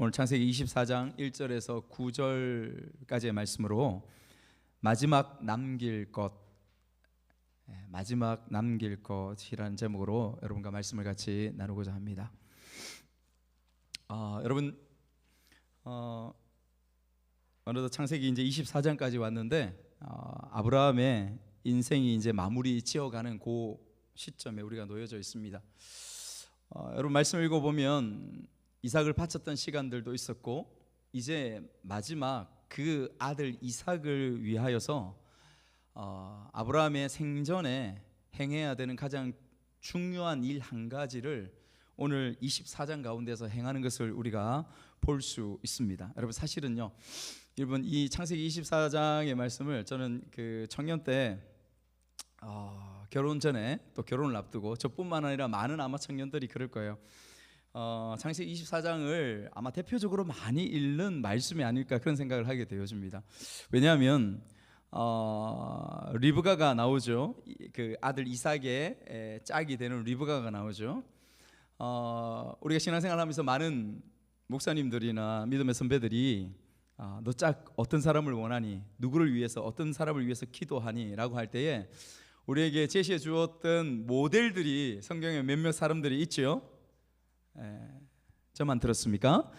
오늘 창세기 24장 1절에서 9절까지의 말씀으로 마지막 남길 것, 마지막 남길 것이라는 제목으로 여러분과 말씀을 같이 나누고자 합니다. 여러분 어느덧 창세기 이제 24장까지 왔는데 아브라함의 인생이 이제 마무리 지어가는 그 시점에 우리가 놓여져 있습니다. 여러분 말씀 읽어보면 이삭을 바쳤던 시간들도 있었고 이제 마지막 그 아들 이삭을 위하여서 아브라함의 생전에 행해야 되는 가장 중요한 일 한 가지를 오늘 24장 가운데서 행하는 것을 우리가 볼 수 있습니다. 여러분 사실은요, 여러분 이 창세기 24장의 말씀을 저는 그 청년 때 결혼 전에 또 결혼을 앞두고 저뿐만 아니라 많은 아마 청년들이 그럴 거예요. 창세기 24장을 아마 대표적으로 많이 읽는 말씀이 아닐까 그런 생각을 하게 되어집니다. 왜냐하면 리브가가 나오죠. 그 아들 이삭의 짝이 되는 리브가가 나오죠. 우리가 신앙생활하면서 많은 목사님들이나 믿음의 선배들이 너 짝 어떤 사람을 원하니? 누구를 위해서 어떤 사람을 위해서 기도하니? 라고 할 때에 우리에게 제시해 주었던 모델들이 성경에 몇몇 사람들이 있죠. 저만 들었습니까?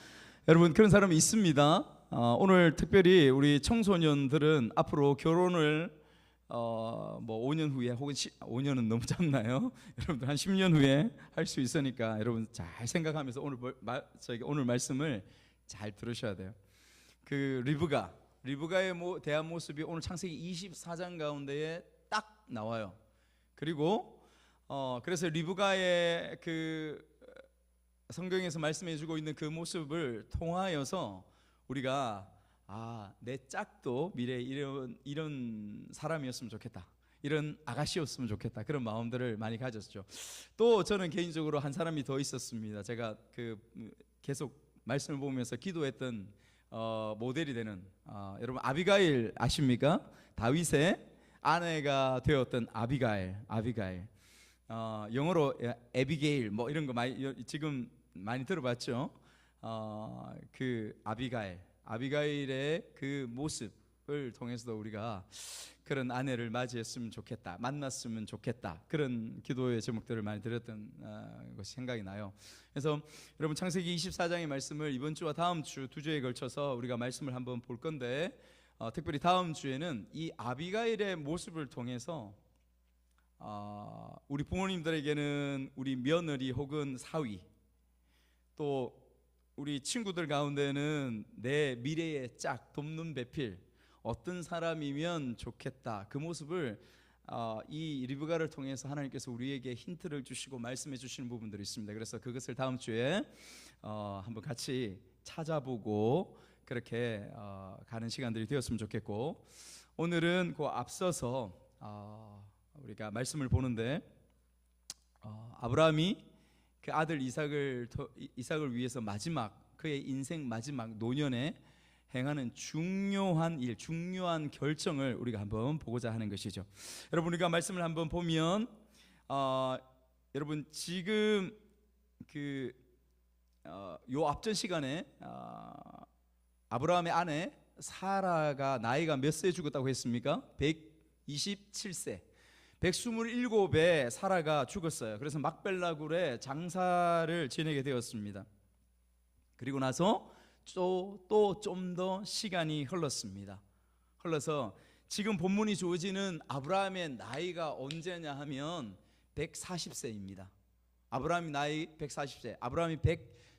여러분 그런 사람이 있습니다. 오늘 특별히 우리 청소년들은 앞으로 결혼을 뭐 5년 후에 혹은 5년은 너무 짧나요? 여러분들 한 10년 후에 할 수 있으니까 여러분 잘 생각하면서 오늘 말씀을 잘 들으셔야 돼요. 그 리브가에 대한 모습이 오늘 창세기 24장 가운데에 딱 나와요. 그리고 그래서 리브가의 그 성경에서 말씀해주고 있는 그 모습을 통하여서 우리가 내 짝도 미래에 이런 사람이었으면 좋겠다, 이런 아가씨였으면 좋겠다, 그런 마음들을 많이 가졌죠. 또 저는 개인적으로 한 사람이 더 있었습니다. 제가 그 계속 말씀을 보면서 기도했던 모델이 되는 여러분 아비가일 아십니까? 다윗의 아내가 되었던 아비가일. 영어로 에비게일 뭐 이런 거 지금 많이 들어봤죠. 그 아비가일의 그 모습을 통해서도 우리가 그런 아내를 맞이했으면 좋겠다, 만났으면 좋겠다, 그런 기도의 제목들을 많이 들었던 것이 생각이 나요. 그래서 여러분 창세기 24장의 말씀을 이번 주와 다음 주 두 주에 걸쳐서 우리가 말씀을 한번 볼 건데 특별히 다음 주에는 이 아비가일의 모습을 통해서 우리 부모님들에게는 우리 며느리 혹은 사위, 또 우리 친구들 가운데는 내 미래의 짝, 돕는 배필, 어떤 사람이면 좋겠다, 그 모습을 이 리브가를 통해서 하나님께서 우리에게 힌트를 주시고 말씀해 주시는 부분들이 있습니다. 그래서 그것을 다음 주에 한번 같이 찾아보고 그렇게 가는 시간들이 되었으면 좋겠고, 오늘은 그 앞서서 우리가 말씀을 보는데 아브라함이 그 아들 이삭을 위해서 그의 인생 마지막 노년에 행하는 중요한 일, 중요한 결정을 우리가 한번 보고자 하는 것이죠. 여러분 우리가 말씀을 한번 보면 여러분 지금 요 앞전 시간에 아브라함의 아내 사라가 나이가 몇 세에 죽었다고 했습니까? 127세. 127에 사라가 죽었어요. 그래서 막벨라굴에 장사를 지내게 되었습니다. 그리고 나서 또 좀 더 시간이 흘러서 지금 본문이 주어지는 아브라함의 나이가 언제냐 하면 140세입니다. 아브라함이 나이 140세, 아브라함이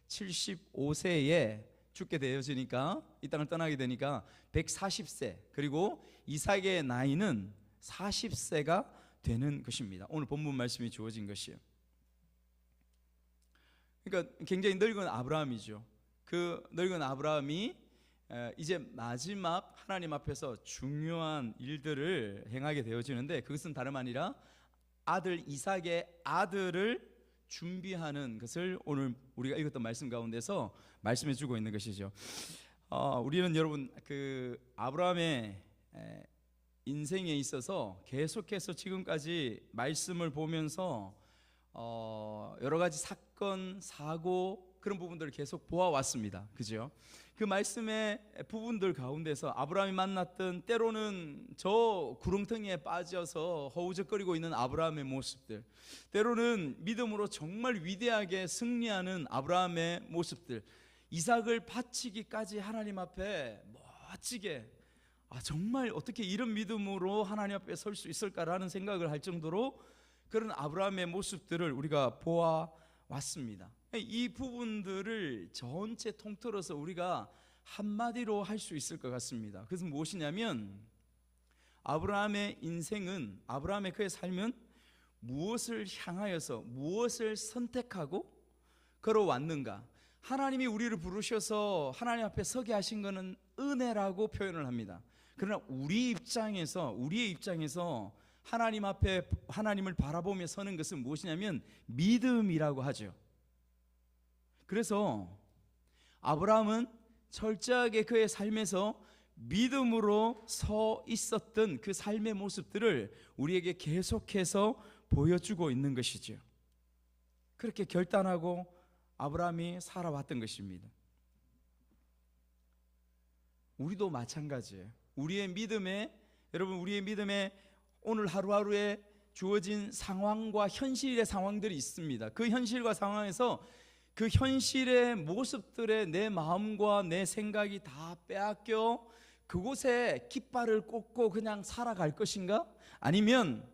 175세에 죽게 되어지니까, 이 땅을 떠나게 되니까 140세, 그리고 이삭의 나이는 40세가 되는 것입니다. 오늘 본문 말씀이 주어진 것이에요. 그러니까 굉장히 늙은 아브라함이죠. 그 늙은 아브라함이 이제 마지막 하나님 앞에서 중요한 일들을 행하게 되어지는데, 그것은 다름 아니라 아들 이삭의 아들을 준비하는 것을 오늘 우리가 읽었던 말씀 가운데서 말씀해 주고 있는 것이죠. 우리는 여러분 그 아브라함의 인생에 있어서 계속해서 지금까지 말씀을 보면서 여러 가지 사건, 사고, 그런 부분들을 계속 보아왔습니다. 그죠? 그 말씀의 부분들 가운데서 아브라함이 만났던 때로는 저 구렁텅이에 빠져서 허우적거리고 있는 아브라함의 모습들, 때로는 믿음으로 정말 위대하게 승리하는 아브라함의 모습들, 이삭을 바치기까지 하나님 앞에 멋지게, 정말 어떻게 이런 믿음으로 하나님 앞에 설 수 있을까라는 생각을 할 정도로 그런 아브라함의 모습들을 우리가 보아왔습니다. 이 부분들을 전체 통틀어서 우리가 한마디로 할 수 있을 것 같습니다. 그것은 무엇이냐면, 아브라함의 인생은, 아브라함의 그의 삶은 무엇을 향하여서 무엇을 선택하고 걸어왔는가. 하나님이 우리를 부르셔서 하나님 앞에 서게 하신 것은 은혜라고 표현을 합니다. 그러나 우리의 입장에서 하나님 앞에 하나님을 바라보며 서는 것은 무엇이냐면 믿음이라고 하죠. 그래서 아브라함은 철저하게 그의 삶에서 믿음으로 서 있었던 그 삶의 모습들을 우리에게 계속해서 보여주고 있는 것이죠. 그렇게 결단하고 아브라함이 살아왔던 것입니다. 우리도 마찬가지예요. 우리의 믿음에 오늘 하루하루에 주어진 상황과 현실의 상황들이 있습니다. 그 현실과 상황에서 그 현실의 모습들에 내 마음과 내 생각이 다 빼앗겨 그곳에 깃발을 꽂고 그냥 살아갈 것인가? 아니면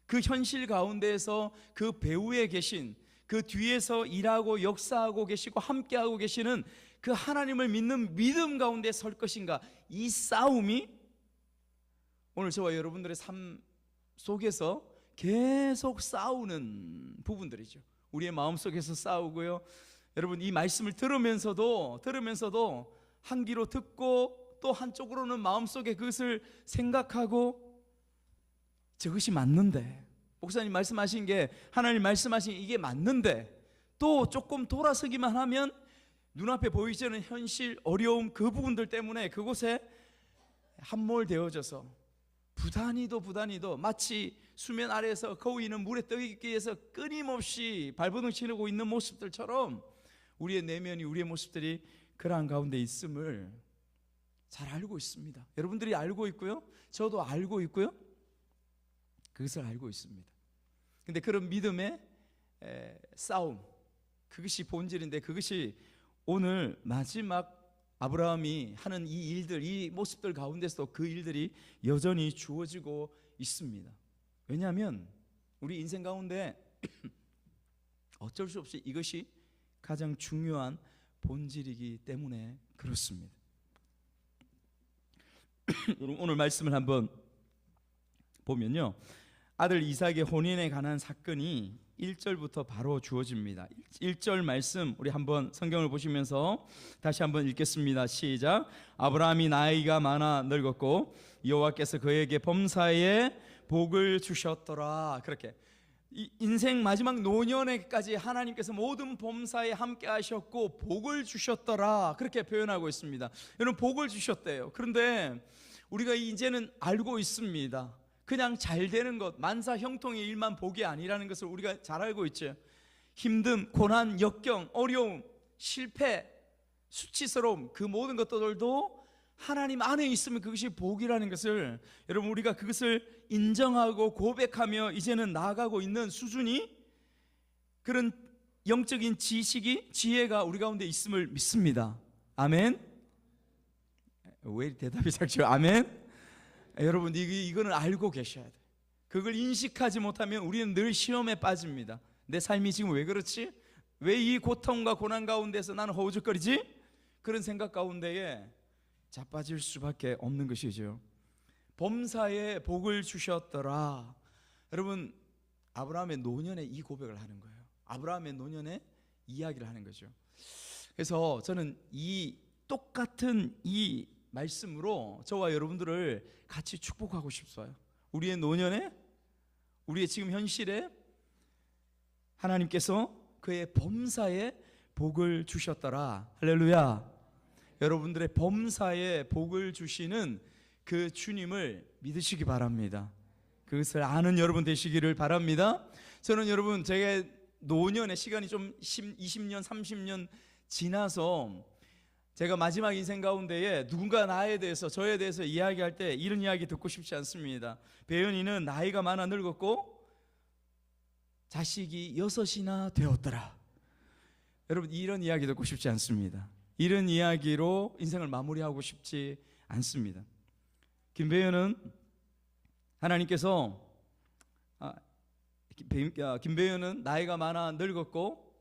그 현실 가운데에서 그 배후에 계신, 그 뒤에서 일하고 역사하고 계시고 함께하고 계시는 그 하나님을 믿는 믿음 가운데 설 것인가? 이 싸움이 오늘 저와 여러분들의 삶 속에서 계속 싸우는 부분들이죠. 우리의 마음속에서 싸우고요. 여러분, 이 말씀을 들으면서도 한 귀로 듣고 또 한쪽으로는 마음속에 그것을 생각하고, 저것이 맞는데, 목사님 말씀하신 게, 하나님 말씀하신 이게 맞는데, 또 조금 돌아서기만 하면 눈앞에 보이지 않는 현실, 어려움, 그 부분들 때문에 그곳에 함몰되어져서 부단히도 마치 수면 아래에서 거위 있는 물에 떠 있기 위해서 끊임없이 발버둥 치르고 있는 모습들처럼 우리의 내면이, 우리의 모습들이 그러한 가운데 있음을 잘 알고 있습니다. 여러분들이 알고 있고요, 저도 알고 있고요, 그것을 알고 있습니다. 근데 그런 믿음의 싸움, 그것이 본질인데, 그것이 오늘 마지막 아브라함이 하는 이 일들, 이 모습들 가운데서 그 일들이 여전히 주어지고 있습니다. 왜냐하면 우리 인생 가운데 어쩔 수 없이 이것이 가장 중요한 본질이기 때문에 그렇습니다. 오늘 말씀을 한번 보면요, 아들 이삭의 혼인에 관한 사건이 1절부터 바로 주어집니다. 1절 말씀 우리 한번 성경을 보시면서 다시 한번 읽겠습니다. 시작. 아브라함이 나이가 많아 늙었고 여호와께서 그에게 범사에 복을 주셨더라. 그렇게 인생 마지막 노년에까지 하나님께서 모든 범사에 함께 하셨고 복을 주셨더라, 그렇게 표현하고 있습니다. 여러분, 복을 주셨대요. 그런데 우리가 이제는 알고 있습니다. 그냥 잘 되는 것, 만사 형통의 일만 복이 아니라는 것을 우리가 잘 알고 있죠. 힘듦, 고난, 역경, 어려움, 실패, 수치스러움, 그 모든 것들도 하나님 안에 있으면 그것이 복이라는 것을, 여러분, 우리가 그것을 인정하고 고백하며 이제는 나아가고 있는 수준이, 그런 영적인 지혜가 우리 가운데 있음을 믿습니다. 아멘. 왜 대답이 작죠? 아멘. 여러분, 이거는 알고 계셔야 돼요. 그걸 인식하지 못하면 우리는 늘 시험에 빠집니다. 내 삶이 지금 왜 그렇지? 왜 이 고통과 고난 가운데서 나는 허우적거리지? 그런 생각 가운데에 자빠질 수밖에 없는 것이죠. 범사에 복을 주셨더라. 여러분, 아브라함의 노년에 이 고백을 하는 거예요. 아브라함의 노년에 이야기를 하는 거죠. 그래서 저는 이 똑같은 이 말씀으로 저와 여러분들을 같이 축복하고 싶어요. 우리의 노년에, 우리의 지금 현실에 하나님께서 그의 범사에 복을 주셨더라. 할렐루야. 여러분들의 범사에 복을 주시는 그 주님을 믿으시기 바랍니다. 그것을 아는 여러분 되시기를 바랍니다. 저는 여러분, 제가 노년의 시간이 좀 20년, 30년 지나서 제가 마지막 인생 가운데에 누군가 나에 대해서, 저에 대해서 이야기할 때 이런 이야기 듣고 싶지 않습니다. 배은이는 나이가 많아 늙었고 자식이 6이나 되었더라. 여러분, 이런 이야기 듣고 싶지 않습니다. 이런 이야기로 인생을 마무리하고 싶지 않습니다. 김배은은 하나님께서 김배은은 나이가 많아 늙었고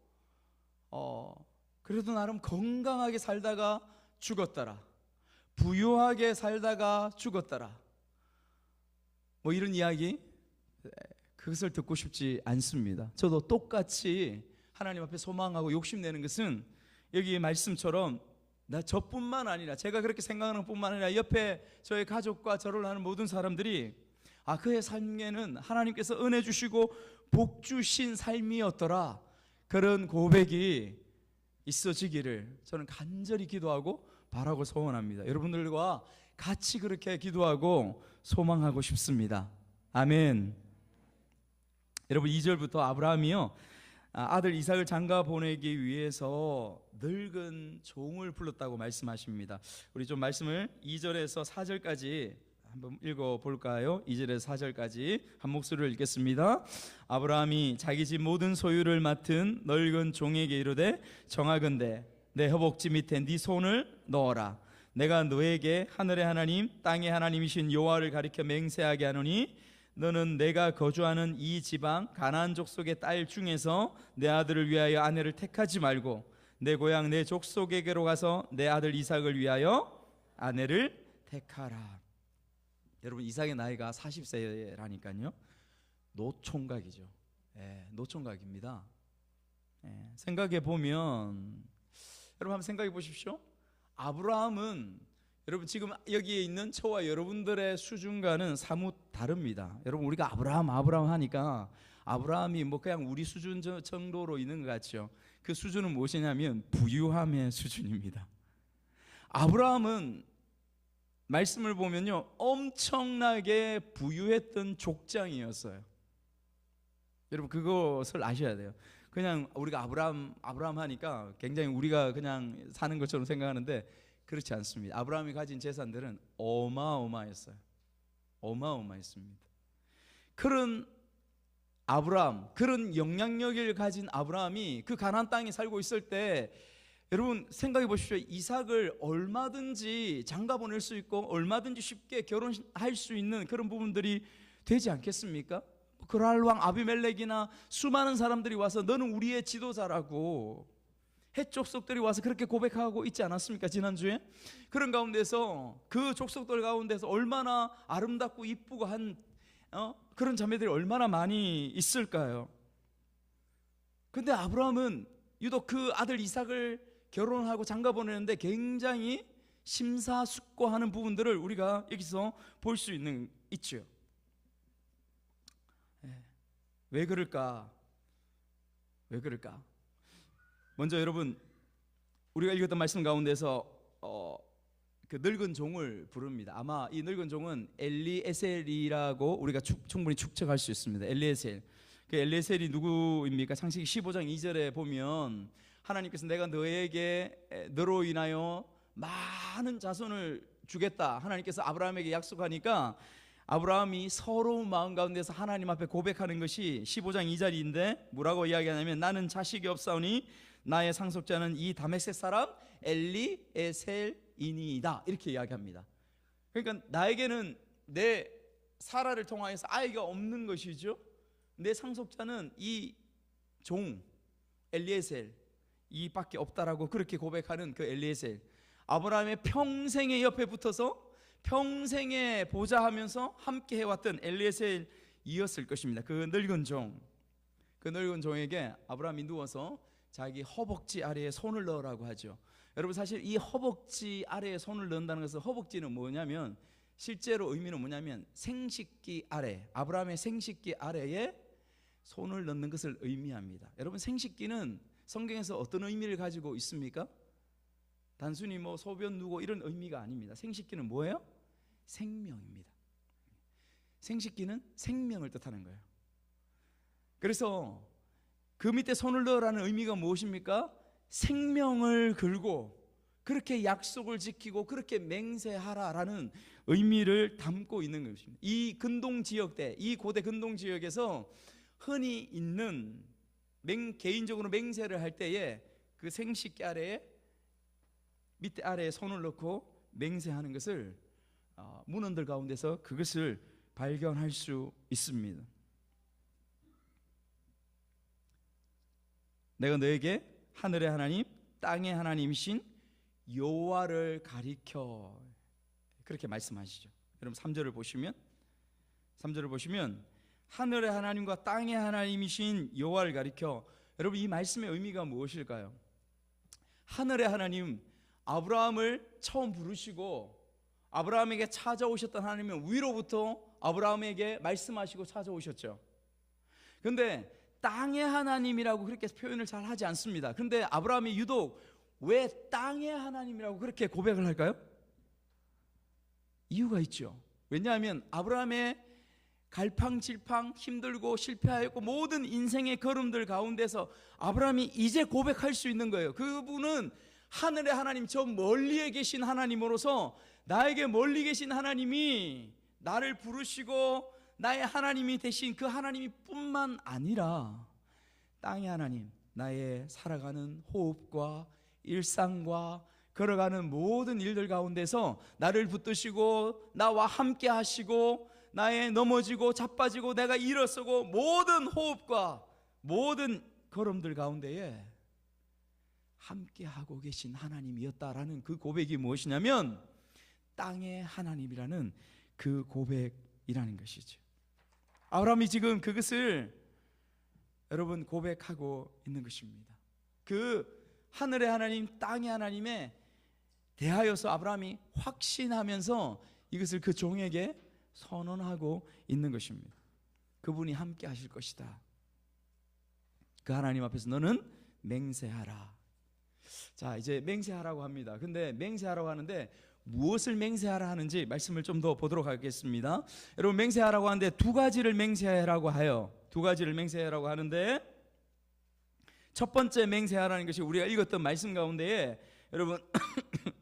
그래도 나름 건강하게 살다가 죽었더라. 부유하게 살다가 죽었더라. 뭐 이런 이야기, 그것을 듣고 싶지 않습니다. 저도 똑같이 하나님 앞에 소망하고 욕심내는 것은 여기 말씀처럼 저뿐만 아니라, 제가 그렇게 생각하는 뿐만 아니라 옆에 저의 가족과 저를 아는 모든 사람들이 그의 삶에는 하나님께서 은혜 주시고 복 주신 삶이었더라, 그런 고백이 있어지기를 저는 간절히 기도하고 바라고 소원합니다. 여러분들과 같이 그렇게 기도하고 소망하고 싶습니다. 아멘. 여러분, 2절부터 아브라함이요, 아들 이삭을 장가 보내기 위해서 늙은 종을 불렀다고 말씀하십니다. 우리 좀 말씀을 2절에서 4절까지 한번 읽어볼까요? 2절에서 4절까지 한 목소리로 읽겠습니다. 아브라함이 자기 집 모든 소유를 맡은 늙은 종에게 이르되, 정하건대 내 허벅지 밑에 네 손을 넣어라. 내가 너에게 하늘의 하나님 땅의 하나님이신 여호와를 가리켜 맹세하게 하노니, 너는 내가 거주하는 이 지방 가나안 족속의 딸 중에서 내 아들을 위하여 아내를 택하지 말고 내 고향 내 족속에게로 가서 내 아들 이삭을 위하여 아내를 택하라. 여러분, 이삭의 나이가 40세라니까요. 노총각이죠. 노총각입니다. 생각해 보면, 여러분 한번 생각해 보십시오. 아브라함은 여러분 지금 여기에 있는 저와 여러분들의 수준과는 사뭇 다릅니다. 여러분, 우리가 아브라함 하니까 아브라함이 뭐 그냥 우리 수준 정도로 있는 것 같죠. 그 수준은 무엇이냐면 부유함의 수준입니다. 아브라함은 말씀을 보면요, 엄청나게 부유했던 족장이었어요. 여러분, 그것을 아셔야 돼요. 그냥 우리가 아브라함 하니까 굉장히 우리가 그냥 사는 것처럼 생각하는데 그렇지 않습니다. 아브라함이 가진 재산들은 어마어마했어요. 어마어마했습니다. 그런 아브라함, 그런 영향력을 가진 아브라함이 그 가나안 땅에 살고 있을 때, 여러분 생각해 보십시오. 이삭을 얼마든지 장가 보낼 수 있고 얼마든지 쉽게 결혼할 수 있는 그런 부분들이 되지 않겠습니까? 그랄 왕 아비멜렉이나 수많은 사람들이 와서 너는 우리의 지도자라고, 헷 족속들이 와서 그렇게 고백하고 있지 않았습니까? 지난주에 그런 가운데서, 그 족속들 가운데서 얼마나 아름답고 이쁘고 한 그런 자매들이 얼마나 많이 있을까요? 근데 아브라함은 유독 그 아들 이삭을 결혼하고 장가 보내는데 굉장히 심사숙고하는 부분들을 우리가 여기서 볼 수 있죠. 왜 그럴까? 먼저 여러분, 우리가 읽었던 말씀 가운데서 그 늙은 종을 부릅니다. 아마 이 늙은 종은 엘리에셀이라고 우리가 충분히 추측할 수 있습니다. 엘리에셀. 그 엘리에셀이 누구입니까? 창세기 15장 2절에 보면 하나님께서 내가 너로 인하여 많은 자손을 주겠다, 하나님께서 아브라함에게 약속하니까 아브라함이 서러운 마음 가운데서 하나님 앞에 고백하는 것이 15장 2절인데 뭐라고 이야기하냐면, 나는 자식이 없사오니 나의 상속자는 이 다메섹 사람 엘리에셀이니이다, 이렇게 이야기합니다. 그러니까 나에게는 내 사라를 통하여서 아이가 없는 것이죠. 내 상속자는 이 종 엘리에셀 이밖에 없다라고 그렇게 고백하는 그 엘리에셀, 아브라함의 평생의 옆에 붙어서 평생에 보좌하면서 함께 해왔던 엘리에셀이었을 것입니다. 그 늙은 종에게 아브라함이 누워서 자기 허벅지 아래에 손을 넣으라고 하죠. 여러분, 사실 이 허벅지 아래에 손을 넣는다는 것은, 허벅지는 뭐냐면 실제로 의미는 뭐냐면 생식기 아래, 아브라함의 생식기 아래에 손을 넣는 것을 의미합니다. 여러분, 생식기는 성경에서 어떤 의미를 가지고 있습니까? 단순히 뭐 소변 누고 이런 의미가 아닙니다. 생식기는 뭐예요? 생명입니다. 생식기는 생명을 뜻하는 거예요. 그래서 그 밑에 손을 넣으라는 의미가 무엇입니까? 생명을 걸고 그렇게 약속을 지키고 그렇게 맹세하라라는 의미를 담고 있는 것입니다. 이 근동 지역대, 이 고대 근동 지역에서 흔히 있는 개인적으로 맹세를 할 때에 그 생식기 아래에 밑에 아래에 손을 넣고 맹세하는 것을 문헌들 가운데서 그것을 발견할 수 있습니다. 내가 너에게 하늘의 하나님 땅의 하나님이신 여호와를 가리켜, 그렇게 말씀하시죠. 여러분 3절을 보시면 하늘의 하나님과 땅의 하나님이신 여호와를 가리켜. 여러분 이 말씀의 의미가 무엇일까요? 하늘의 하나님, 아브라함을 처음 부르시고 아브라함에게 찾아오셨던 하나님은 위로부터 아브라함에게 말씀하시고 찾아오셨죠. 그런데 땅의 하나님이라고 그렇게 표현을 잘 하지 않습니다. 그런데 아브라함이 유독 왜 땅의 하나님이라고 그렇게 고백을 할까요? 이유가 있죠. 왜냐하면 아브라함의 갈팡질팡 힘들고 실패하였고 모든 인생의 걸음들 가운데서 아브라함이 이제 고백할 수 있는 거예요. 그분은 하늘의 하나님, 저 멀리에 계신 하나님으로서 나에게 멀리 계신 하나님이 나를 부르시고 나의 하나님이 되신 그 하나님이 뿐만 아니라 땅의 하나님, 나의 살아가는 호흡과 일상과 걸어가는 모든 일들 가운데서 나를 붙드시고 나와 함께 하시고 나의 넘어지고 자빠지고 내가 일어서고 모든 호흡과 모든 걸음들 가운데에 함께 하고 계신 하나님이었다라는 그 고백이 무엇이냐면 땅의 하나님이라는 그 고백이라는 것이죠. 아브라함이 지금 그것을 여러분 고백하고 있는 것입니다. 그 하늘의 하나님 땅의 하나님에 대하여서 아브라함이 확신하면서 이것을 그 종에게 선언하고 있는 것입니다. 그분이 함께 하실 것이다. 그 하나님 앞에서 너는 맹세하라. 자, 이제 맹세하라고 합니다. 근데 맹세하라고 하는데 무엇을 맹세하라 하는지 말씀을 좀 더 보도록 하겠습니다. 여러분 맹세하라고 하는데 두 가지를 맹세하라고 해요. 두 가지를 맹세하라고 하는데 첫 번째 맹세하라는 것이 우리가 읽었던 말씀 가운데에 여러분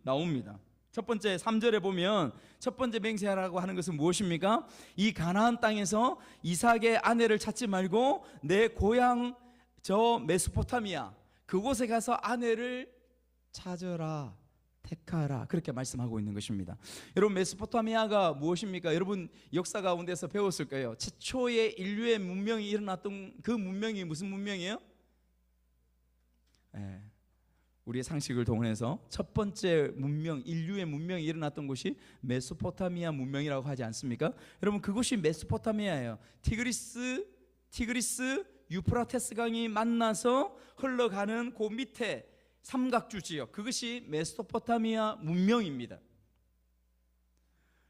나옵니다. 첫 번째 3절에 보면 첫 번째 맹세하라고 하는 것은 무엇입니까? 이 가나안 땅에서 이삭의 아내를 찾지 말고 내 고향 저 메소포타미아 그곳에 가서 아내를 찾으라, 택하라, 그렇게 말씀하고 있는 것입니다. 여러분 메소포타미아가 무엇입니까? 여러분 역사 가운데서 배웠을 거예요. 최초의 인류의 문명이 일어났던 그 문명이 무슨 문명이에요? 네. 우리의 상식을 동원해서 첫 번째 문명, 인류의 문명이 일어났던 곳이 메소포타미아 문명이라고 하지 않습니까? 여러분 그곳이 메소포타미아예요. 티그리스 유프라테스 강이 만나서 흘러가는 그 밑에 삼각주 지역, 그것이 메소포타미아 문명입니다.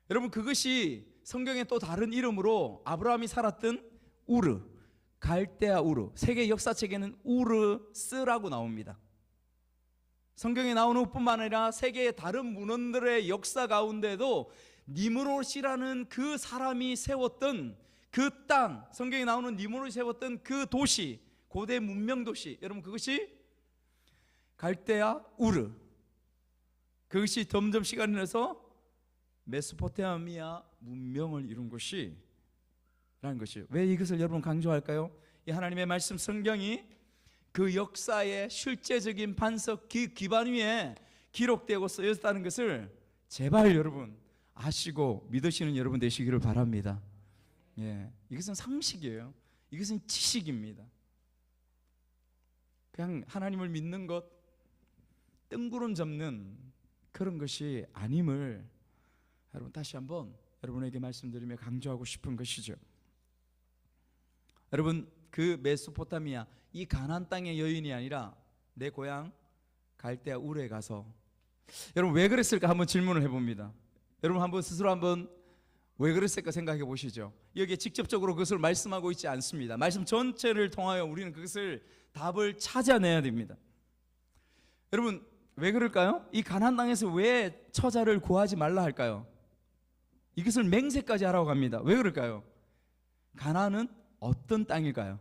여러분 그것이 성경의 또 다른 이름으로 아브라함이 살았던 우르, 갈대아 우르, 세계 역사책에는 우르스라고 나옵니다. 성경에 나오는 것뿐만 아니라 세계의 다른 문헌들의 역사 가운데도 니므롯이라는 그 사람이 세웠던 그 땅, 성경에 나오는 니므롯이 세웠던 그 도시, 고대 문명 도시, 여러분 그것이 갈대아 우르, 그것이 점점 시간이 흘러서 메소포타미아 문명을 이룬 것이라는 것이에요. 왜 이것을 여러분 강조할까요? 이 하나님의 말씀 성경이 그 역사의 실제적인 반석 기반 위에 기록되고 쓰여졌다는 것을 제발 여러분 아시고 믿으시는 여러분 되시기를 바랍니다. 예, 이것은 상식이에요. 이것은 지식입니다. 그냥 하나님을 믿는 것, 뜬구름 잡는 그런 것이 아님을 여러분 다시 한번 여러분에게 말씀드리며 강조하고 싶은 것이죠. 여러분 그 메소포타미아, 이 가나안 땅의 여인이 아니라 내 고향 갈대아 우르에 가서, 여러분 왜 그랬을까 한번 질문을 해봅니다. 여러분 한번 스스로 한번 왜 그랬을까 생각해 보시죠. 여기에 직접적으로 그것을 말씀하고 있지 않습니다. 말씀 전체를 통하여 우리는 그것을 답을 찾아내야 됩니다. 여러분 왜 그럴까요? 이 가나안 땅에서 왜 처자를 구하지 말라 할까요? 이것을 맹세까지 하라고 합니다. 왜 그럴까요? 가나안은 어떤 땅일까요?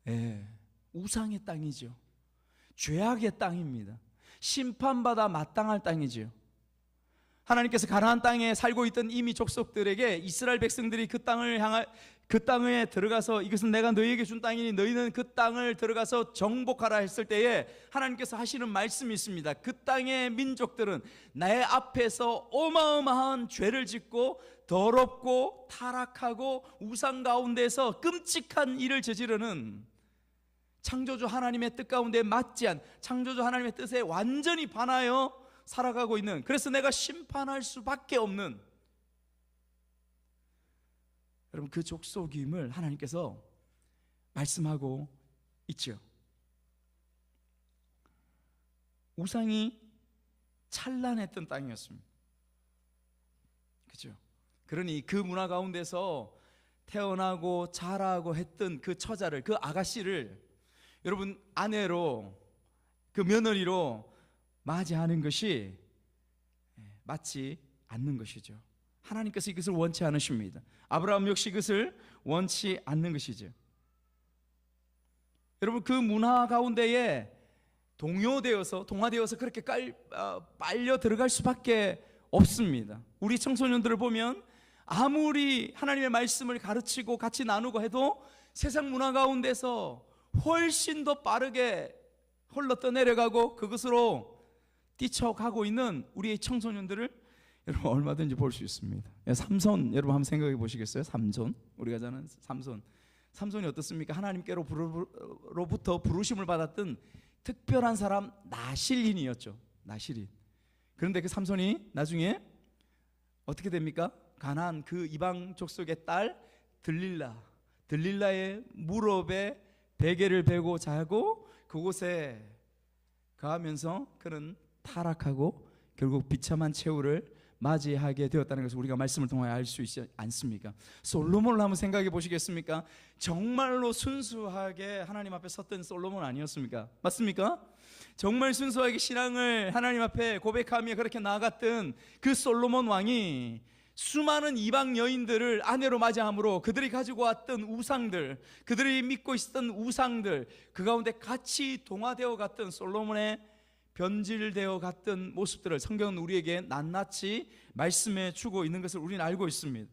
예, 우상의 땅이죠. 죄악의 땅입니다. 심판받아 마땅할 땅이죠. 하나님께서 가나안 땅에 살고 있던 이미 족속들에게 이스라엘 백성들이 그 땅에 들어가서 이것은 내가 너희에게 준 땅이니 너희는 그 땅을 들어가서 정복하라 했을 때에 하나님께서 하시는 말씀이 있습니다. 그 땅의 민족들은 내 앞에서 어마어마한 죄를 짓고 더럽고 타락하고 우상 가운데서 끔찍한 일을 저지르는, 창조주 하나님의 뜻 가운데 맞지 않은, 창조주 하나님의 뜻에 완전히 반하여 살아가고 있는, 그래서 내가 심판할 수밖에 없는, 여러분 그 족속임을 하나님께서 말씀하고 있죠. 우상이 찬란했던 땅이었습니다. 그죠? 그러니 그 문화 가운데서 태어나고 자라고 했던 그 처자를, 그 아가씨를 여러분 아내로, 그 며느리로 맞이하는 것이 맞지 않는 것이죠. 하나님께서 이것을 원치 않으십니다. 아브라함 역시 이것을 원치 않는 것이죠. 여러분 그 문화 가운데에 동화되어서 그렇게 빨려 들어갈 수밖에 없습니다. 우리 청소년들을 보면 아무리 하나님의 말씀을 가르치고 같이 나누고 해도 세상 문화 가운데서 훨씬 더 빠르게 흘러 떠내려가고 그것으로 뛰쳐가고 있는 우리의 청소년들을 여러분 얼마든지 볼 수 있습니다. 삼손 여러분 한번 생각해 보시겠어요? 삼손, 우리가 아는 삼손이 어떻습니까? 하나님께로부터 부르심을 받았던 특별한 사람 나실인이었죠. 나실인. 그런데 그 삼손이 나중에 어떻게 됩니까? 가나안 그 이방 족속의 딸 들릴라의 무릎에 베개를 베고 자고 그곳에 가하면서 그는 타락하고 결국 비참한 최후를 맞이하게 되었다는 것을 우리가 말씀을 통하여 알 수 있지 않습니까? 솔로몬을 한번 생각해 보시겠습니까? 정말로 순수하게 하나님 앞에 섰던 솔로몬 아니었습니까? 맞습니까? 정말 순수하게 신앙을 하나님 앞에 고백하며 그렇게 나아갔던 그 솔로몬 왕이 수많은 이방 여인들을 아내로 맞이함으로 그들이 가지고 왔던 우상들, 그들이 믿고 있었던 우상들, 그 가운데 같이 동화되어 갔던 솔로몬의 변질되어 갔던 모습들을 성경은 우리에게 낱낱이 말씀해 주고 있는 것을 우리는 알고 있습니다.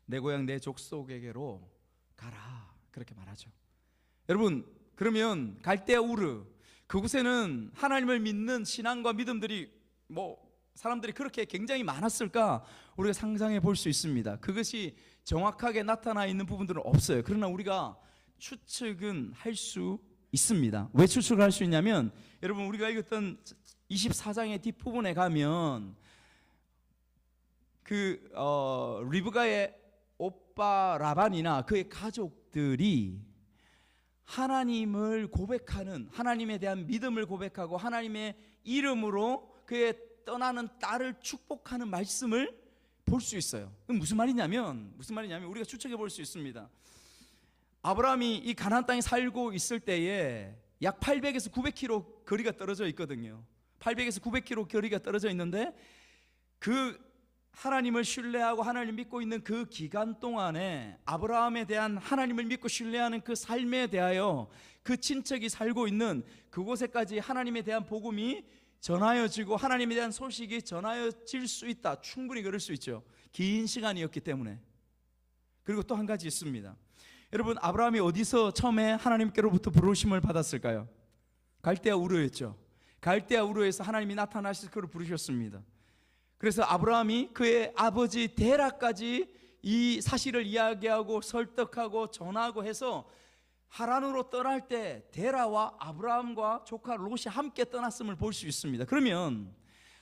내 고향 내 족속에게로 가라, 그렇게 말하죠. 여러분 그러면 갈대아 우르, 그곳에는 하나님을 믿는 신앙과 믿음들이 사람들이 그렇게 굉장히 많았을까 우리가 상상해 볼 수 있습니다. 그것이 정확하게 나타나 있는 부분들은 없어요. 그러나 우리가 추측은 할 수 있습니다. 왜 추측을 할 수 있냐면 여러분 우리가 읽었던 24장의 뒷부분에 가면 리브가의 오빠 라반이나 그의 가족들이 하나님을 고백하는, 하나님에 대한 믿음을 고백하고 하나님의 이름으로 그의 떠나는 딸을 축복하는 말씀을 볼 수 있어요. 무슨 말이냐면 우리가 추측해 볼 수 있습니다. 아브라함이 이 가나안 땅에 살고 있을 때에 약 800에서 900km 거리가 떨어져 있거든요. 800에서 900km 거리가 떨어져 있는데 그 하나님을 신뢰하고 하나님을 믿고 있는 그 기간 동안에 아브라함에 대한 하나님을 믿고 신뢰하는 그 삶에 대하여 그 친척이 살고 있는 그곳에까지 하나님에 대한 복음이 전하여지고 하나님에 대한 소식이 전하여질 수 있다. 충분히 그럴 수 있죠. 긴 시간이었기 때문에. 그리고 또 한 가지 있습니다. 여러분 아브라함이 어디서 처음에 하나님께로부터 부르심을 받았을까요? 갈대아 우르였죠. 갈대아 우르에서 하나님이 나타나셔서 그를 부르셨습니다. 그래서 아브라함이 그의 아버지 데라까지 이 사실을 이야기하고 설득하고 전하고 해서 하란으로 떠날 때 데라와 아브라함과 조카 롯이 함께 떠났음을 볼 수 있습니다. 그러면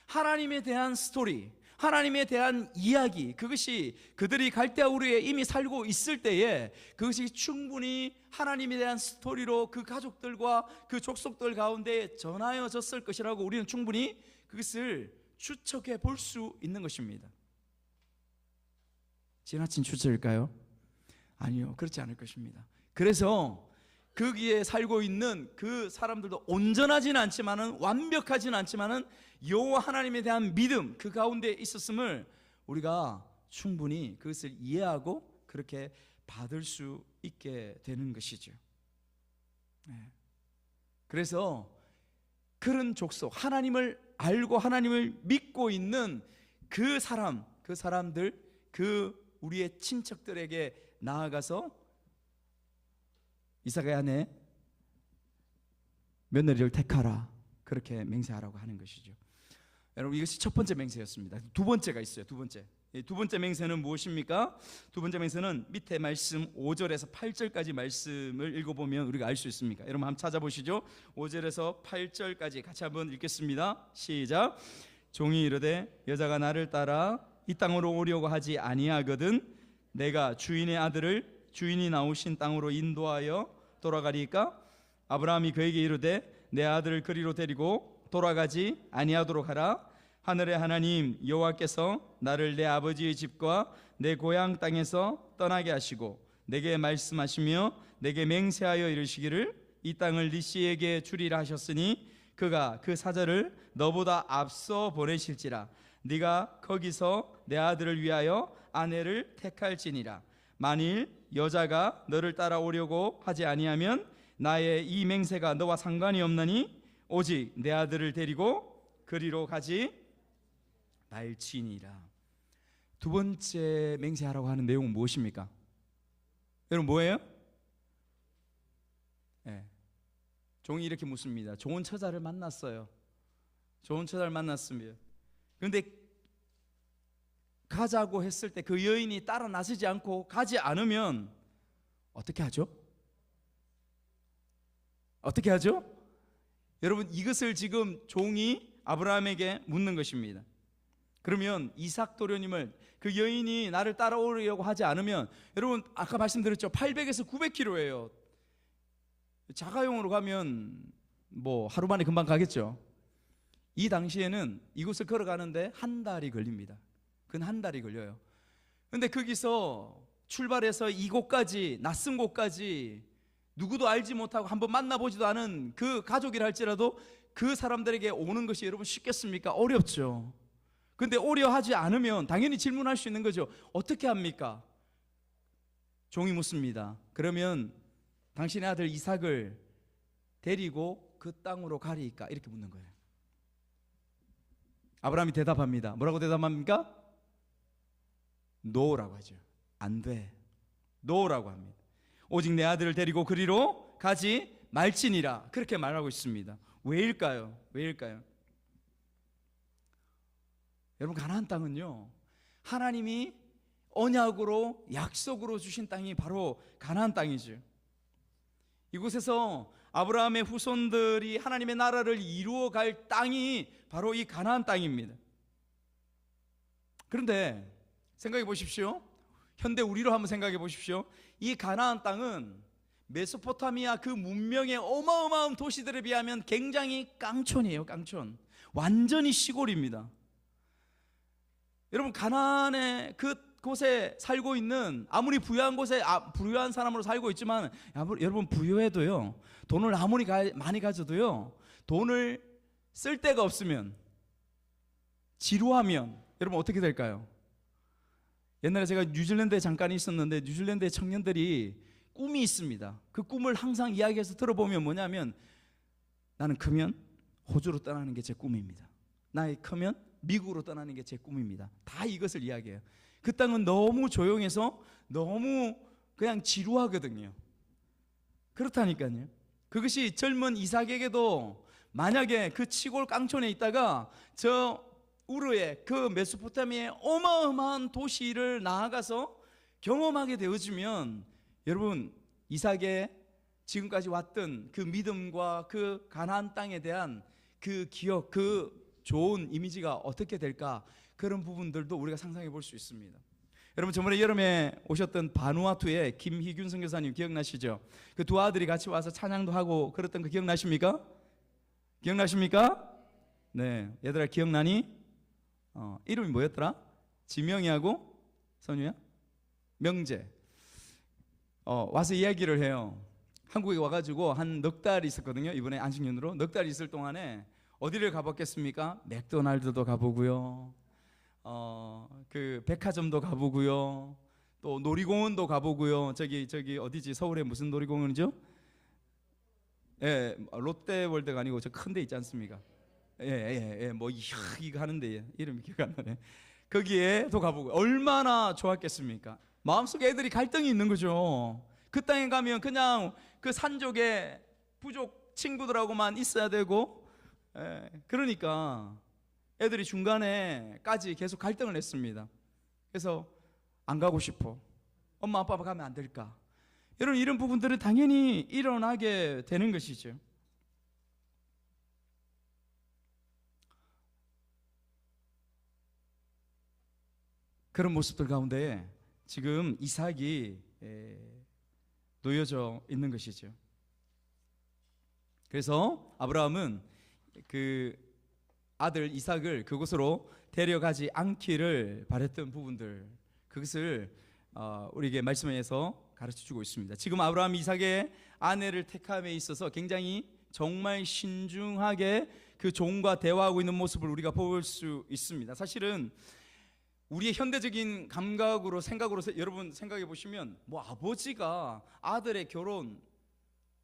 하나님에 대한 스토리, 하나님에 대한 이야기, 그것이 그들이 갈대아 우르에 이미 살고 있을 때에 그것이 충분히 하나님에 대한 스토리로 그 가족들과 그 족속들 가운데 전하여졌을 것이라고 우리는 충분히 그것을 추측해 볼 수 있는 것입니다. 지나친 추측일까요? 아니요, 그렇지 않을 것입니다. 그래서 거기에 살고 있는 그 사람들도 온전하지는 않지만은, 완벽하지는 않지만은 여호와 하나님에 대한 믿음 그 가운데 있었음을 우리가 충분히 그것을 이해하고 그렇게 받을 수 있게 되는 것이죠. 그래서 그런 족속, 하나님을 알고 하나님을 믿고 있는 그 사람들, 그 우리의 친척들에게 나아가서 이삭의 아내 며느리를 택하라, 그렇게 맹세하라고 하는 것이죠. 여러분, 이것이 첫 번째 맹세였습니다. 두 번째가 있어요. 두 번째 맹세는 무엇입니까? 두 번째 맹세는 밑에 말씀 5절에서 8절까지 말씀을 읽어보면 우리가 알 수 있습니까? 여러분 한번 찾아보시죠. 5절에서 8절까지 같이 한번 읽겠습니다. 시작. 종이 이르되 여자가 나를 따라 이 땅으로 오려고 하지 아니하거든 내가 주인의 아들을 주인이 나오신 땅으로 인도하여 돌아가리까? 아브라함이 그에게 이르되 내 아들을 그리로 데리고 돌아가지 아니하도록 하라. 하늘의 하나님 여호와께서 나를 내 아버지의 집과 내 고향 땅에서 떠나게 하시고 내게 말씀하시며 내게 맹세하여 이르시기를 이 땅을 네 씨에게 주리라 하셨으니 그가 그 사자를 너보다 앞서 보내실지라. 네가 거기서 내 아들을 위하여 아내를 택할지니라. 만일 여자가 너를 따라오려고 하지 아니하면 나의 이 맹세가 너와 상관이 없나니 오직 내 아들을 데리고 그리로 가지 말지니라. 두 번째 맹세하라고 하는 내용은 무엇입니까? 여러분 뭐예요? 종이 이렇게 묻습니다. 좋은 처자를 만났어요. 좋은 처자를 만났으면, 그런데 가자고 했을 때 그 여인이 따라 나서지 않고 가지 않으면 어떻게 하죠? 어떻게 하죠? 여러분, 이것을 지금 종이 아브라함에게 묻는 것입니다. 그러면 이삭 도련님을, 그 여인이 나를 따라오려고 하지 않으면, 여러분 아까 말씀드렸죠, 800에서 900km예요. 자가용으로 가면 뭐 하루 만에 금방 가겠죠. 이 당시에는 이곳을 걸어가는데 한 달이 걸립니다. 근 한 달이 걸려요. 근데 거기서 출발해서 이곳까지, 낯선 곳까지 누구도 알지 못하고 한번 만나보지도 않은 그 가족이라 할지라도 그 사람들에게 오는 것이 여러분 쉽겠습니까? 어렵죠. 근데 오려 하지 않으면 당연히 질문할 수 있는 거죠. 어떻게 합니까? 종이 묻습니다. 그러면 당신의 아들 이삭을 데리고 그 땅으로 가리까? 이렇게 묻는 거예요. 아브라함이 대답합니다. 뭐라고 대답합니까? 노라고 하죠. 안 돼. 노라고 합니다. 오직 내 아들을 데리고 그리로 가지 말지니라, 그렇게 말하고 있습니다. 왜일까요? 왜일까요? 여러분, 가나안 땅은요, 하나님이 언약으로 약속으로 주신 땅이 바로 가나안 땅이죠. 이곳에서 아브라함의 후손들이 하나님의 나라를 이루어갈 땅이 바로 이 가나안 땅입니다. 그런데 생각해 보십시오. 현대 우리로 한번 생각해 보십시오. 이 가나안 땅은 메소포타미아 그 문명의 어마어마한 도시들에 비하면 굉장히 깡촌이에요. 깡촌. 완전히 시골입니다. 여러분, 가나안의 그곳에 살고 있는, 아무리 부유한 곳에 부유한 사람으로 살고 있지만, 여러분 부유해도요, 돈을 아무리 많이 가져도요, 돈을 쓸 데가 없으면, 지루하면 여러분 어떻게 될까요? 옛날에 제가 뉴질랜드에 잠깐 있었는데, 뉴질랜드의 청년들이 꿈이 있습니다. 그 꿈을 항상 이야기해서 들어보면 뭐냐면, 나는 크면 호주로 떠나는 게 제 꿈입니다. 나이 크면 미국으로 떠나는 게 제 꿈입니다. 다 이것을 이야기해요. 그 땅은 너무 조용해서 너무 그냥 지루하거든요. 그렇다니까요. 그것이 젊은 이삭에게도, 만약에 그 시골 깡촌에 있다가 저 우르의 그 메소포타미아의 어마어마한 도시를 나아가서 경험하게 되어지면, 여러분, 이삭의 지금까지 왔던 그 믿음과 그 가나안 땅에 대한 그 기억, 그 좋은 이미지가 어떻게 될까, 그런 부분들도 우리가 상상해 볼 수 있습니다. 여러분, 저번에 여름에 오셨던 바누아투의 김희균 선교사님 기억나시죠? 그 두 아들이 같이 와서 찬양도 하고 그랬던 거 기억나십니까? 기억나십니까? 네, 얘들아 기억나니? 이름이 뭐였더라? 지명이하고 선유야? 명재. 와서 이야기를 해요. 한국에 와가지고 한 넉 달 있었거든요. 이번에 안식년으로 넉 달 있을 동안에 어디를 가봤겠습니까? 맥도날드도 가보고요, 그 백화점도 가보고요, 또 놀이공원도 가보고요. 저기 어디지? 서울에 무슨 놀이공원이죠? 예, 롯데월드가 아니고 저 큰 데 있지 않습니까? 뭐 이거 하는데 이름이 기억 안 나네. 거기에도 가보고 얼마나 좋았겠습니까? 마음속에 애들이 갈등이 있는 거죠. 그 땅에 가면 그냥 그 산족의 부족 친구들하고만 있어야 되고, 그러니까 애들이 중간에까지 계속 갈등을 했습니다. 그래서 안 가고 싶어. 엄마 아빠가 가면 안 될까? 이런 부분들은 당연히 일어나게 되는 것이죠. 그런 모습들 가운데 지금 이삭이 놓여져 있는 것이죠. 그래서 아브라함은 그 아들 이삭을 그곳으로 데려가지 않기를 바랬던 부분들, 그것을 우리에게 말씀에서 가르쳐주고 있습니다. 지금 아브라함 이삭의 아내를 택함에 있어서 굉장히 정말 신중하게 그 종과 대화하고 있는 모습을 우리가 볼 수 있습니다. 사실은 우리의 현대적인 감각으로 생각으로 여러분 생각해 보시면 뭐 아버지가 아들의 결혼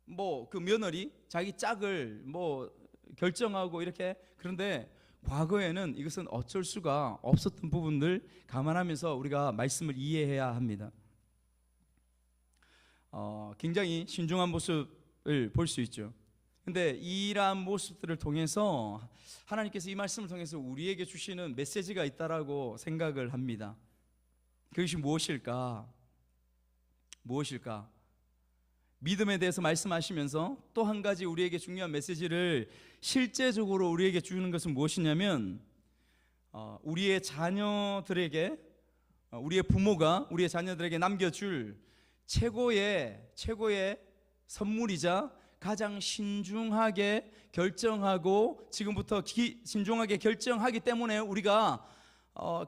뭐 그 며느리 자기 짝을 뭐 결정하고 이렇게, 그런데 과거에는 이것은 어쩔 수가 없었던 부분을 감안하면서 우리가 말씀을 이해해야 합니다. 굉장히 신중한 모습을 볼 수 있죠. 근데 이러한 모습들을 통해서 하나님께서 이 말씀을 통해서 우리에게 주시는 메시지가 있다라고 생각을 합니다. 그것이 무엇일까? 믿음에 대해서 말씀하시면서 또 한 가지 우리에게 중요한 메시지를 실제적으로 우리에게 주는 것은 무엇이냐면, 우리의 자녀들에게, 우리의 부모가 우리의 자녀들에게 남겨줄 최고의 선물이자 가장 신중하게 결정하고 지금부터 신중하게 결정하기 때문에 우리가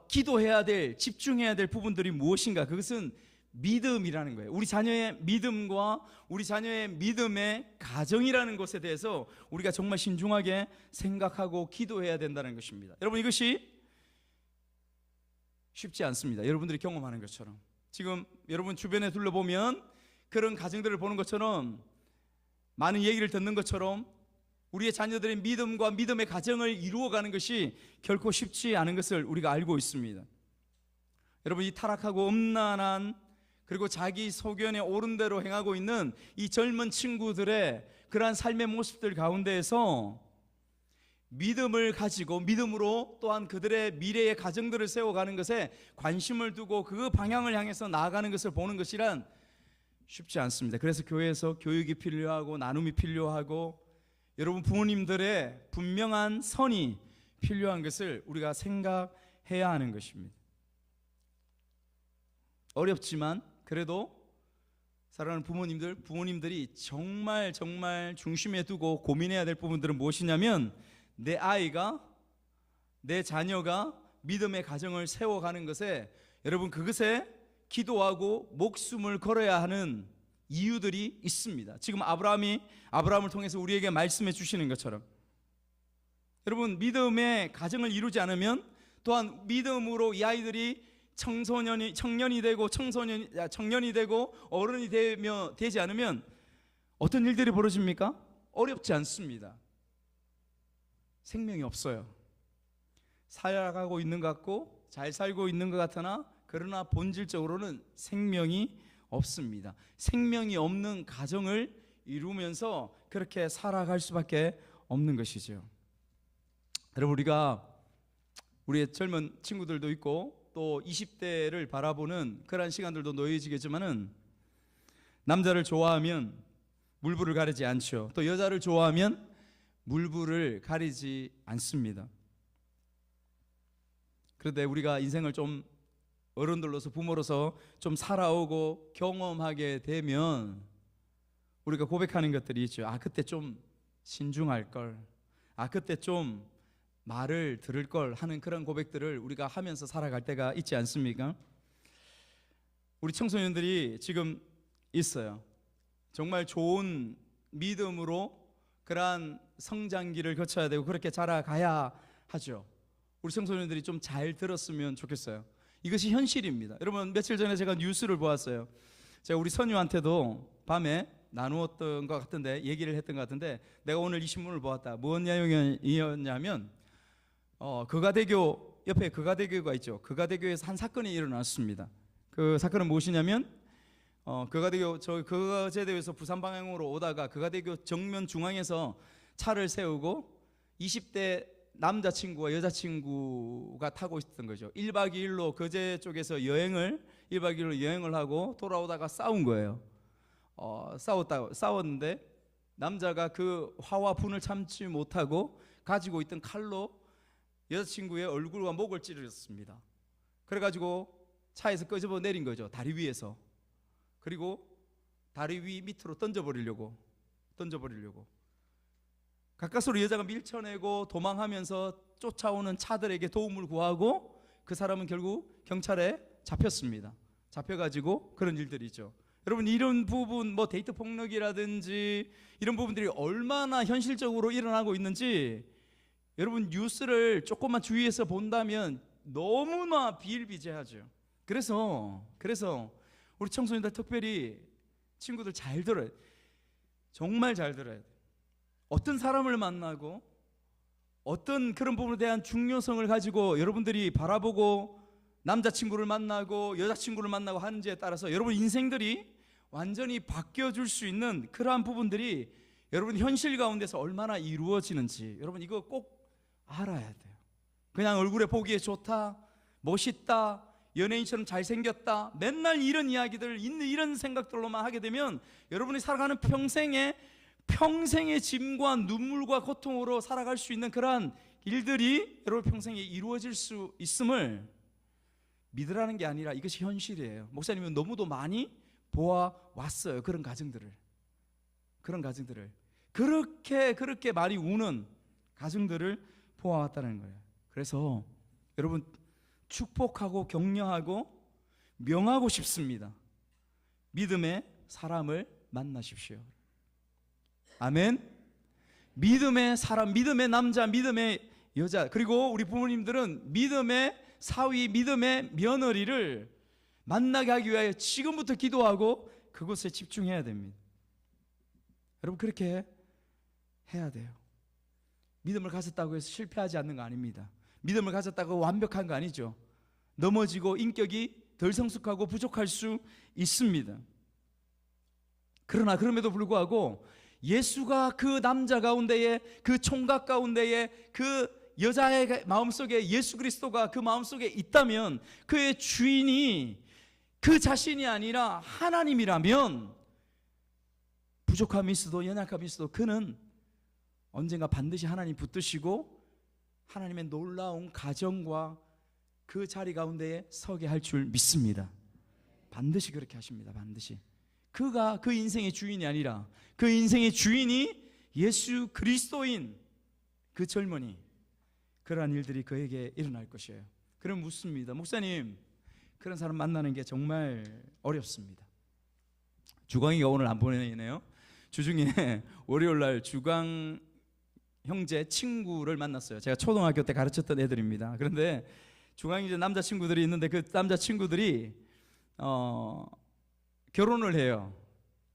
기도해야 될, 집중해야 될 부분들이 무엇인가? 그것은 믿음이라는 거예요. 우리 자녀의 믿음과 우리 자녀의 믿음의 가정이라는 것에 대해서 우리가 정말 신중하게 생각하고 기도해야 된다는 것입니다. 여러분, 이것이 쉽지 않습니다. 여러분들이 경험하는 것처럼 지금 여러분 주변에 둘러보면 그런 가정들을 보는 것처럼, 많은 얘기를 듣는 것처럼 우리의 자녀들의 믿음과 믿음의 가정을 이루어가는 것이 결코 쉽지 않은 것을 우리가 알고 있습니다. 여러분, 이 타락하고 음란한 그리고 자기 소견에 옳은 대로 행하고 있는 이 젊은 친구들의 그러한 삶의 모습들 가운데에서 믿음을 가지고 믿음으로 또한 그들의 미래의 가정들을 세워가는 것에 관심을 두고 그 방향을 향해서 나아가는 것을 보는 것이란 쉽지 않습니다. 그래서 교회에서 교육이 필요하고 나눔이 필요하고 여러분 부모님들의 분명한 선이 필요한 것을 우리가 생각해야 하는 것입니다. 어렵지만 그래도 사랑하는 부모님들이 정말 중심에 두고 고민해야 될 부분들은 무엇이냐면, 내 아이가, 내 자녀가 믿음의 가정을 세워가는 것에 여러분 그것에 기도하고 목숨을 걸어야 하는 이유들이 있습니다. 지금 아브라함을 통해서 우리에게 말씀해 주시는 것처럼 여러분, 믿음의 가정을 이루지 않으면 또한 믿음으로 이 아이들이 청년이 되고 어른이 되지 않으면 어떤 일들이 벌어집니까? 어렵지 않습니다. 생명이 없어요. 살아가고 있는 것 같고 잘 살고 있는 것 같으나 그러나 본질적으로는 생명이 없습니다. 생명이 없는 가정을 이루면서 그렇게 살아갈 수밖에 없는 것이죠. 여러분, 우리의 젊은 친구들도 있고 또 20대를 바라보는 그러한 시간들도 놓여지겠지만은, 남자를 좋아하면 물불을 가리지 않죠. 또 여자를 좋아하면 물불을 가리지 않습니다. 그런데 우리가 인생을 좀 어른들로서 부모로서 좀 살아오고 경험하게 되면 우리가 고백하는 것들이 있죠. 그때 좀 신중할 걸, 그때 좀 말을 들을 걸 하는 그런 고백들을 우리가 하면서 살아갈 때가 있지 않습니까? 우리 청소년들이 지금 있어요. 정말 좋은 믿음으로 그러한 성장기를 거쳐야 되고 그렇게 자라가야 하죠. 우리 청소년들이 좀 잘 들었으면 좋겠어요. 이것이 현실입니다. 여러분, 며칠 전에 제가 뉴스를 보았어요. 제가 우리 선유한테도 밤에 나누었던 것 같은데, 얘기를 했던 것 같은데, 내가 오늘 이 신문을 보았다. 무슨 내용이었냐면 그가대교 옆에 그가대교가 있죠. 그가대교에서 한 사건이 일어났습니다. 그 사건은 무엇이냐면 그가대교, 저 그가제대에서 부산 방향으로 오다가 그가대교 정면 중앙에서 차를 세우고 20대 남자친구와 여자친구가 타고 있었던 거죠. 1박 2일로 거제 쪽에서 1박 2일로 여행을 하고 돌아오다가 싸운 거예요. 싸웠는데 남자가 그 화와 분을 참지 못하고 가지고 있던 칼로 여자친구의 얼굴과 목을 찌르셨습니다. 그래가지고 차에서 끄집어 내린 거죠. 다리 위에서. 그리고 다리 위 밑으로 던져버리려고 가까스로 여자가 밀쳐내고 도망하면서 쫓아오는 차들에게 도움을 구하고 그 사람은 결국 경찰에 잡혔습니다. 잡혀가지고 그런 일들이 있죠. 여러분, 이런 부분, 뭐 데이트 폭력이라든지 이런 부분들이 얼마나 현실적으로 일어나고 있는지 여러분 뉴스를 조금만 주의해서 본다면 너무나 비일비재하죠. 그래서 우리 청소년들, 특별히 친구들 잘 들어야 돼. 정말 잘 들어야 돼. 어떤 사람을 만나고 어떤 그런 부분에 대한 중요성을 가지고 여러분들이 바라보고 남자친구를 만나고 여자친구를 만나고 하는지에 따라서 여러분 인생들이 완전히 바뀌어줄 수 있는 그러한 부분들이 여러분 현실 가운데서 얼마나 이루어지는지 여러분 이거 꼭 알아야 돼요. 그냥 얼굴에 보기에 좋다, 멋있다, 연예인처럼 잘생겼다, 맨날 이런 이야기들, 이런 생각들로만 하게 되면 여러분이 살아가는 평생의 짐과 눈물과 고통으로 살아갈 수 있는 그러한 일들이 여러분 평생에 이루어질 수 있음을 믿으라는 게 아니라 이것이 현실이에요. 목사님은 너무도 많이 보아왔어요. 그런 가정들을 그렇게 많이 우는 가정들을 보아왔다는 거예요. 그래서 여러분 축복하고 격려하고 명하고 싶습니다. 믿음의 사람을 만나십시오. 아멘. 믿음의 사람, 믿음의 남자, 믿음의 여자, 그리고 우리 부모님들은 믿음의 사위, 믿음의 며느리를 만나게 하기 위하여 지금부터 기도하고 그곳에 집중해야 됩니다. 여러분 그렇게 해야 돼요. 믿음을 가졌다고 해서 실패하지 않는 거 아닙니다. 믿음을 가졌다고 완벽한 거 아니죠. 넘어지고 인격이 덜 성숙하고 부족할 수 있습니다. 그러나 그럼에도 불구하고 예수가 그 남자 가운데에, 그 총각 가운데에, 그 여자의 마음속에 예수 그리스도가 그 마음속에 있다면 그의 주인이 그 자신이 아니라 하나님이라면 부족함이 있어도 연약함이 있어도 그는 언젠가 반드시 하나님 붙드시고 하나님의 놀라운 가정과 그 자리 가운데에 서게 할 줄 믿습니다. 반드시 그렇게 하십니다. 반드시. 그가 그 인생의 주인이 아니라 그 인생의 주인이 예수 그리스도인 그 젊은이, 그러한 일들이 그에게 일어날 것이에요. 그럼 묻습니다. 목사님, 그런 사람 만나는 게 정말 어렵습니다. 주광이가 오늘 안 보내네요. 주중에 월요일날 주광 형제 친구를 만났어요. 제가 초등학교 때 가르쳤던 애들입니다. 그런데 주광이 이제 남자친구들이 있는데 그 남자친구들이 결혼을 해요.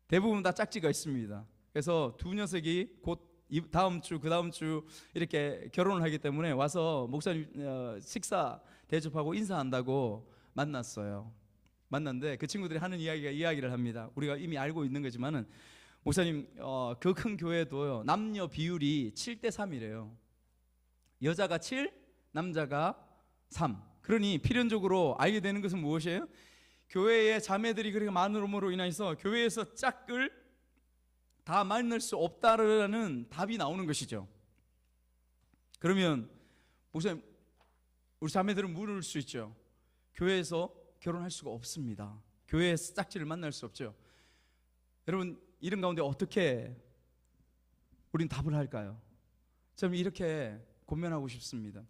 대부분 다 짝지가 있습니다. 그래서 두 녀석이 곧 다음 주, 그 다음 주 이렇게 결혼을 하기 때문에 와서 목사님 식사 대접하고 인사한다고 만났어요. 만났는데 그 친구들이 하는 이야기를 합니다. 우리가 이미 알고 있는 거지만은 목사님 그 큰 교회도요 남녀 비율이 7대3이래요. 여자가 7, 남자가 3. 그러니 필연적으로 알게 되는 것은 무엇이에요? 교회에 자매들이 그렇게 많음으로 인해서 교회에서 짝을 다 만날 수 없다라는 답이 나오는 것이죠. 그러면 목사님, 우리 자매들은 물을 수 있죠. 교회에서 결혼할 수가 없습니다. 교회에서 짝지를 만날 수 없죠. 여러분 이런 가운데 어떻게 우린 답을 할까요? 저는 이렇게 고민하고 싶습니다.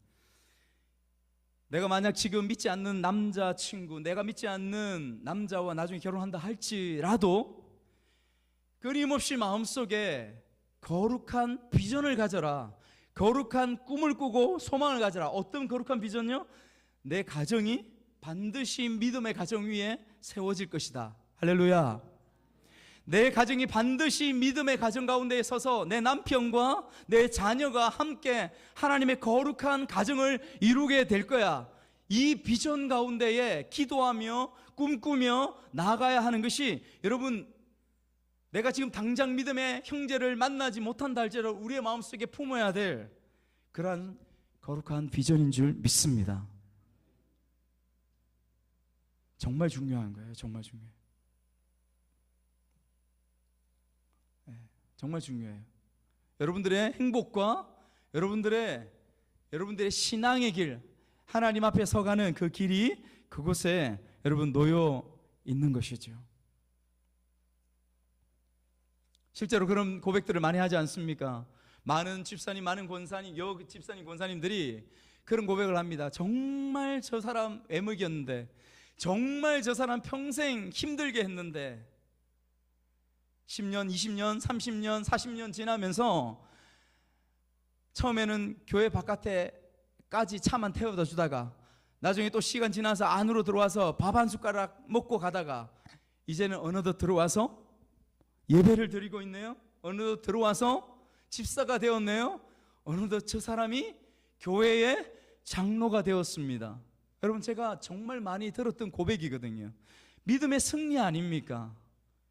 내가 만약 지금 믿지 않는 남자친구, 내가 믿지 않는 남자와 나중에 결혼한다 할지라도 끊임없이 마음속에 거룩한 비전을 가져라. 거룩한 꿈을 꾸고 소망을 가져라. 어떤 거룩한 비전요? 내 가정이 반드시 믿음의 가정 위에 세워질 것이다. 할렐루야. 내 가정이 반드시 믿음의 가정 가운데 서서 내 남편과 내 자녀가 함께 하나님의 거룩한 가정을 이루게 될 거야. 이 비전 가운데에 기도하며 꿈꾸며 나아가야 하는 것이, 여러분, 내가 지금 당장 믿음의 형제를 만나지 못한다 할지라도 우리의 마음속에 품어야 될 그러한 거룩한 비전인 줄 믿습니다. 정말 중요한 거예요. 정말 중요해요. 정말 중요해요. 여러분들의 행복과 여러분들의 신앙의 길, 하나님 앞에 서가는 그 길이 그곳에 여러분 놓여 있는 것이죠. 실제로 그런 고백들을 많이 하지 않습니까? 많은 집사님, 많은 권사님, 집사님, 권사님들이 그런 고백을 합니다. 정말 저 사람 애먹이었는데, 정말 저 사람 평생 힘들게 했는데 10년, 20년, 30년, 40년 지나면서 처음에는 교회 바깥에까지 차만 태워다 주다가 나중에 또 시간 지나서 안으로 들어와서 밥 한 숟가락 먹고 가다가 이제는 어느덧 들어와서 예배를 드리고 있네요. 어느덧 들어와서 집사가 되었네요. 어느덧 저 사람이 교회의 장로가 되었습니다. 여러분, 제가 정말 많이 들었던 고백이거든요. 믿음의 승리 아닙니까?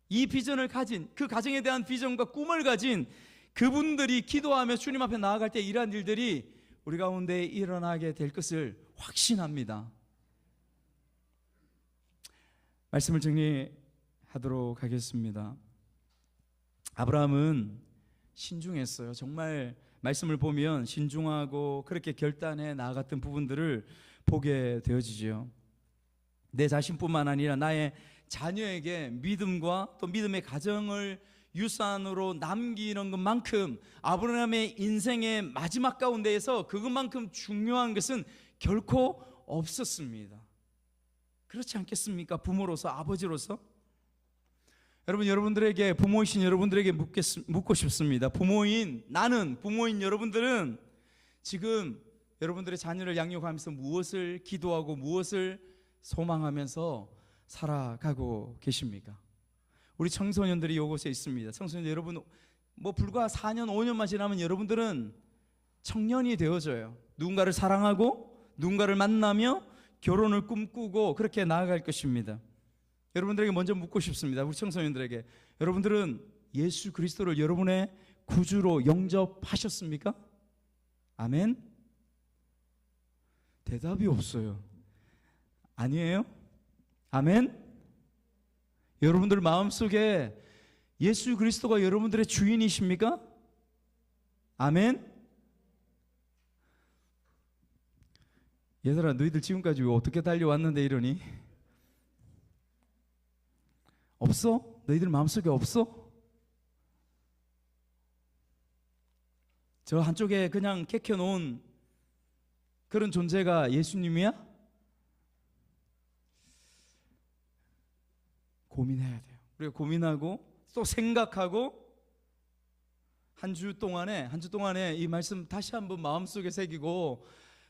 이 비전을 가진, 그 가정에 대한 비전과 꿈을 가진 그분들이 기도하며 주님 앞에 나아갈 때 이러한 일들이 우리 가운데 일어나게 될 것을 확신합니다. 말씀을 정리하도록 하겠습니다. 아브라함은 신중했어요. 정말 말씀을 보면 신중하고 그렇게 결단해 나아갔던 부분들을 보게 되어지죠. 내 자신뿐만 아니라 나의 자녀에게 믿음과 또 믿음의 가정을 유산으로 남기는 것만큼, 아브라함의 인생의 마지막 가운데에서 그것만큼 중요한 것은 결코 없었습니다. 그렇지 않겠습니까? 부모로서, 아버지로서. 여러분, 여러분들에게, 부모이신 여러분들에게 묻고 싶습니다. 나는 부모인 여러분들은 지금 여러분들의 자녀를 양육하면서 무엇을 기도하고 무엇을 소망하면서 살아가고 계십니까? 우리 청소년들이 이곳에 있습니다. 청소년 여러분, 불과 4년 5년만 지나면 여러분들은 청년이 되어져요. 누군가를 사랑하고 누군가를 만나며 결혼을 꿈꾸고 그렇게 나아갈 것입니다. 여러분들에게 먼저 묻고 싶습니다. 우리 청소년들에게, 여러분들은 예수 그리스도를 여러분의 구주로 영접하셨습니까? 아멘? 대답이 없어요. 아니에요? 아멘? 여러분들 마음속에 예수 그리스도가 여러분들의 주인이십니까? 아멘? 얘들아, 너희들 지금까지 어떻게 달려왔는데 이러니? 없어? 너희들 마음속에 없어? 저 한쪽에 그냥 캐켜놓은 그런 존재가 예수님이야? 고민해야 돼요. 우리가 고민하고 또 생각하고 한 주 동안에 이 말씀 다시 한번 마음속에 새기고,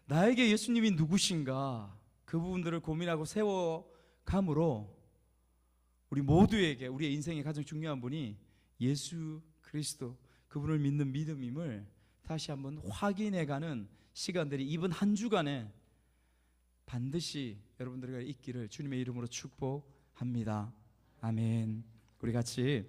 나에게 예수님이 누구신가, 그 부분들을 고민하고 세워감으로 우리 모두에게 우리의 인생의 가장 중요한 분이 예수 그리스도, 그분을 믿는 믿음임을 다시 한번 확인해가는 시간들이 이번 한 주간에 반드시 여러분들에게 있기를 주님의 이름으로 축복합니다. 아멘. 우리 같이